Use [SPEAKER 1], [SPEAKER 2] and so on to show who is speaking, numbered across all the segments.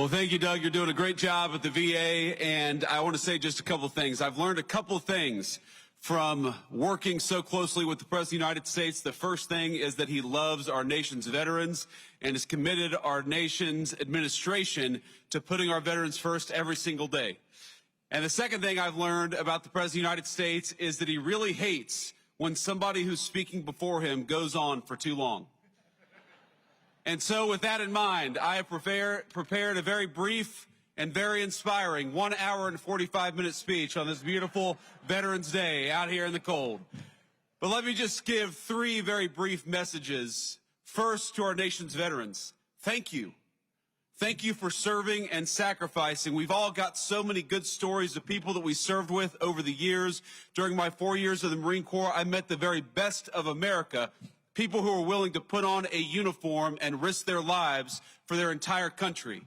[SPEAKER 1] Well, thank you, Doug. You're doing a great job at the VA, and I want to say just a couple of things. I've learned a couple of things from working so closely with the President of the United States. The first thing is that he loves our nation's veterans and has committed our nation's administration to putting our veterans first every single day. And the second thing I've learned about the President of the United States is that he really hates when somebody who's speaking before him goes on for too long. And so with that in mind, I have prepared a very brief and very inspiring 1 hour and 45-minute speech on this beautiful Veterans Day out here in the cold. But let me just give three very brief messages. First, to our nation's veterans, thank you. Thank you for serving and sacrificing. We've all got so many good stories of people that we served with over the years. During my 4 years of the Marine Corps, I met the very best of America. People who are willing to put on a uniform and risk their lives for their entire country.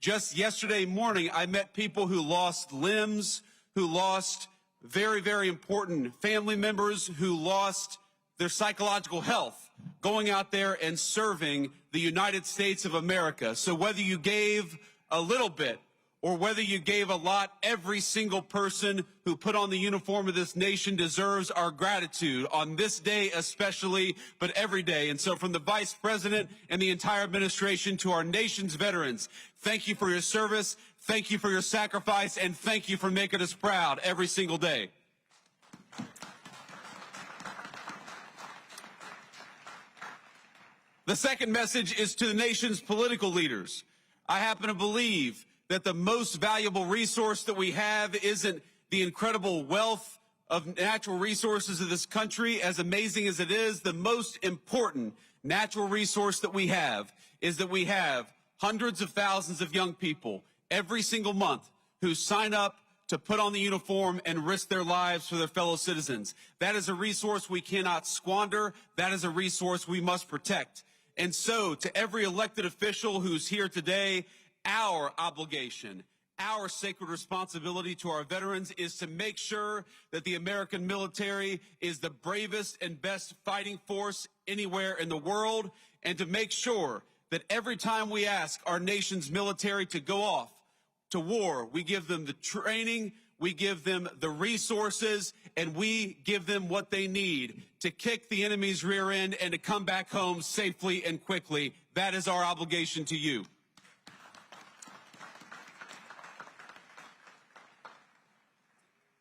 [SPEAKER 1] Just yesterday morning, I met people who lost limbs, who lost very, very important family members, who lost their psychological health, going out there and serving the United States of America. So whether you gave a little bit or whether you gave a lot, every single person who put on the uniform of this nation deserves our gratitude on this day especially, but every day. And so from the Vice President and the entire administration to our nation's veterans, thank you for your service, thank you for your sacrifice, and thank you for making us proud every single day. The second message is to the nation's political leaders. I happen to believe that the most valuable resource that we have isn't the incredible wealth of natural resources of this country, as amazing as it is. The most important natural resource that we have is that we have hundreds of thousands of young people every single month who sign up to put on the uniform and risk their lives for their fellow citizens. That is a resource we cannot squander. That is a resource we must protect. And so, to every elected official who's here today, our obligation, our sacred responsibility to our veterans is to make sure that the American military is the bravest and best fighting force anywhere in the world, and to make sure that every time we ask our nation's military to go off to war, we give them the training, we give them the resources, and we give them what they need to kick the enemy's rear end and to come back home safely and quickly. That is our obligation to you.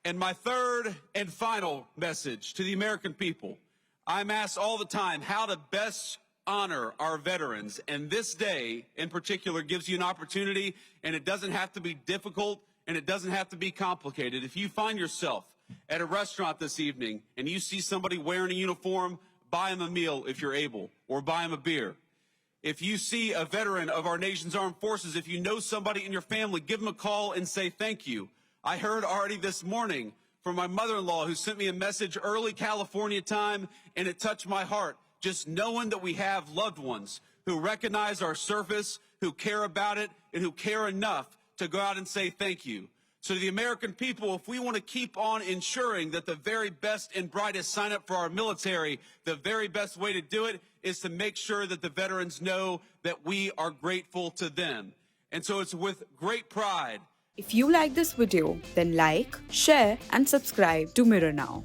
[SPEAKER 1] And my third and final message to the American people, I'm asked all the time how to best honor our veterans. And this day in particular gives you an opportunity, and it doesn't have to be difficult and it doesn't have to be complicated. If you find yourself at a restaurant this evening and you see somebody wearing a uniform, buy them a meal if you're able, or buy them a beer. If you see a veteran of our nation's armed forces, if you know somebody in your family, give them a call and say thank you. I heard already this morning from my mother-in-law who sent me a message early California time, and it touched my heart. Just knowing that we have loved ones who recognize our service, who care about it, and who care enough to go out and say thank you. So to the American people, if we want to keep on ensuring that the very best and brightest sign up for our military, the very best way to do it is to make sure that the veterans know that we are grateful to them. And so it's with great pride.
[SPEAKER 2] If you like this video, then like, share and subscribe to Mirror Now.